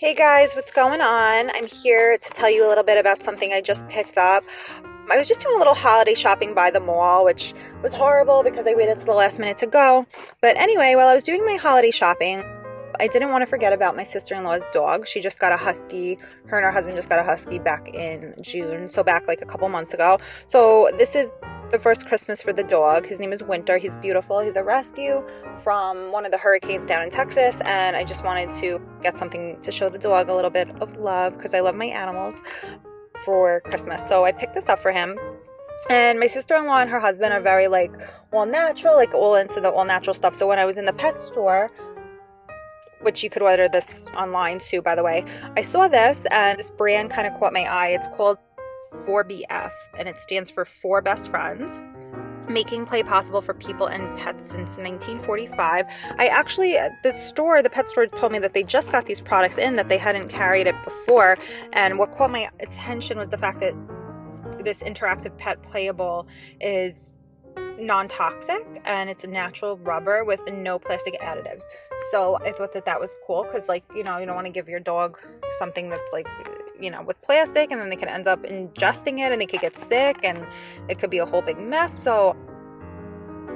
Hey guys, what's going on? I'm here to tell you a little bit about something I just picked up. I was just doing a little holiday shopping by the mall, which was horrible because I waited to the last minute to go. But anyway, while I was doing my holiday shopping, I didn't want to forget about my sister-in-law's dog. She just got a husky. Her and her husband just got a husky back in June, so back like a couple months ago. So this is the first Christmas for the dog. His name is Winter. He's beautiful. He's a rescue from one of the hurricanes down in Texas, and I just wanted to get something to show the dog a little bit of love because I love my animals for Christmas. So I picked this up for him. And my sister-in-law and her husband are very all natural, all into the all natural stuff. So when I was in the pet store, which you could order this online too, by the way, I saw this and this brand kind of caught my eye. It's called ABF, and it stands for Four Best Friends, making play possible for people and pets since 1945. The pet store told me that they just got these products in, that they hadn't carried it before. And what caught my attention was the fact that this interactive pet playable is non-toxic and it's a natural rubber with no plastic additives. So I thought that was cool because you don't want to give your dog something that's with plastic, and then they can end up ingesting it and they could get sick and it could be a whole big mess. So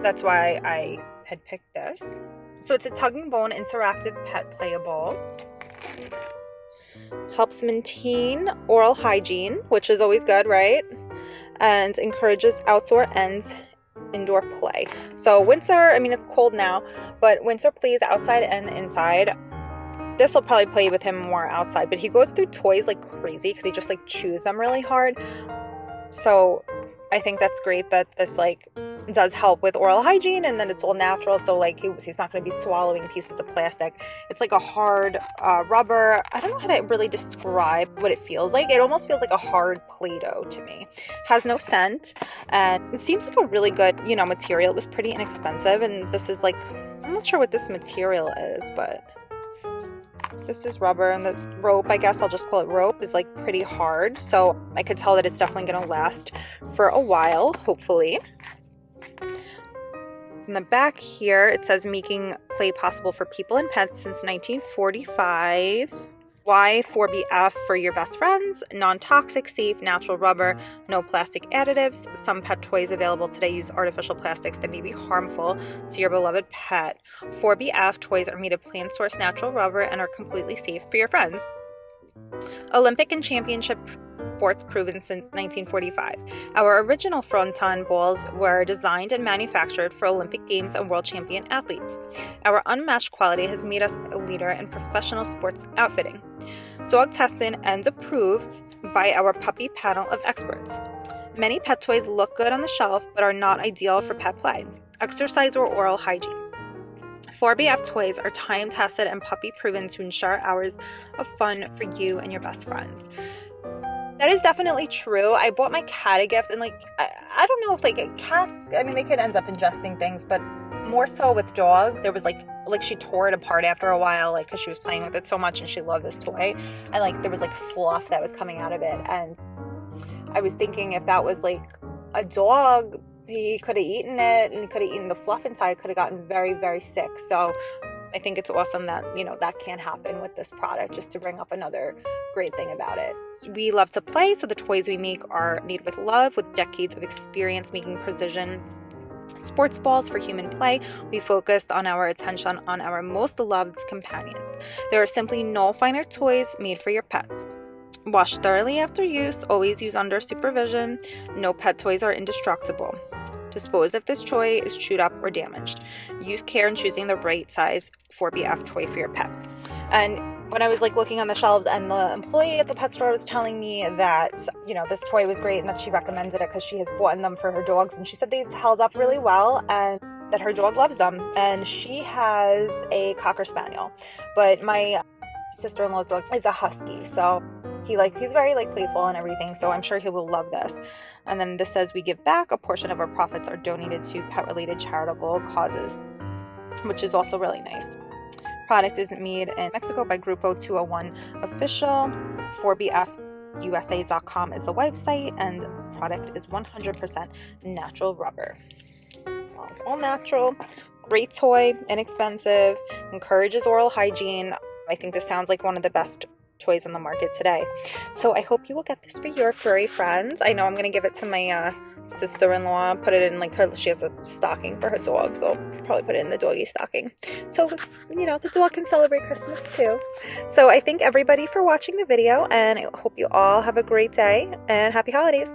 that's why I had picked this. So it's a tugging bone interactive pet playable. Helps maintain oral hygiene, which is always good, right? And encourages outdoor and indoor play. So Winter, it's cold now, but Winter plays outside and inside. This will probably play with him more outside, but he goes through toys like crazy because he just chews them really hard. So I think that's great that this does help with oral hygiene, and then it's all natural. So he's not going to be swallowing pieces of plastic. It's like a hard rubber. I don't know how to really describe what it feels like. It almost feels like a hard Play-Doh to me. Has no scent, and it seems like a really good material. It was pretty inexpensive, and this is I'm not sure what this material is, but this is rubber, and the rope, I guess I'll just call it rope, is pretty hard. So I could tell that it's definitely going to last for a while, hopefully. In the back here, it says making play possible for people and pets since 1945. Why 4BF for your best friends? Non-toxic, safe, natural rubber, no plastic additives. Some pet toys available today use artificial plastics that may be harmful to your beloved pet. 4BF toys are made of plant source natural rubber and are completely safe for your friends. Olympic and championship sports proven since 1945. Our original Fronton balls were designed and manufactured for Olympic Games and world champion athletes. Our unmatched quality has made us a leader in professional sports outfitting. Dog tested and approved by our puppy panel of experts. Many pet toys look good on the shelf but are not ideal for pet play, exercise, or oral hygiene. 4BF toys are time tested and puppy proven to ensure hours of fun for you and your best friends. That is definitely true. I bought my cat a gift, and I don't know if cats, they could end up ingesting things, but more so with dog, there was she tore it apart after a while, because she was playing with it so much and she loved this toy, and there was fluff that was coming out of it, and I was thinking if that was a dog, he could have eaten it and he could have eaten the fluff inside, could have gotten very, very sick. So I think it's awesome that, that can happen with this product, just to bring up another great thing about it. We love to play, so the toys we make are made with love, with decades of experience making precision sports balls for human play. We focused on our attention on our most loved companions. There are simply no finer toys made for your pets. Wash thoroughly after use. Always use under supervision. No pet toys are indestructible. Dispose if this toy is chewed up or damaged. Use care in choosing the right size 4BF toy for your pet. And when I was looking on the shelves, and the employee at the pet store was telling me that, this toy was great and that she recommended it because she has bought them for her dogs, and she said they held up really well and that her dog loves them. And she has a Cocker Spaniel, but my sister-in-law's dog is a husky, so he's very playful and everything, so I'm sure he will love this. And then this says we give back. A portion of our profits are donated to pet-related charitable causes, which is also really nice. Product is made in Mexico by Grupo 201 Official. 4BFUSA.com is the website, and product is 100% natural rubber. All natural, great toy, inexpensive, encourages oral hygiene. I think this sounds like one of the best toys on the market today. So I hope you will get this for your furry friends. I know I'm gonna give it to my sister-in-law, put it in like she has a stocking for her dog, so I'll probably put it in the doggy stocking. So, you know, the dog can celebrate Christmas too. So I thank everybody for watching the video, and I hope you all have a great day and happy holidays.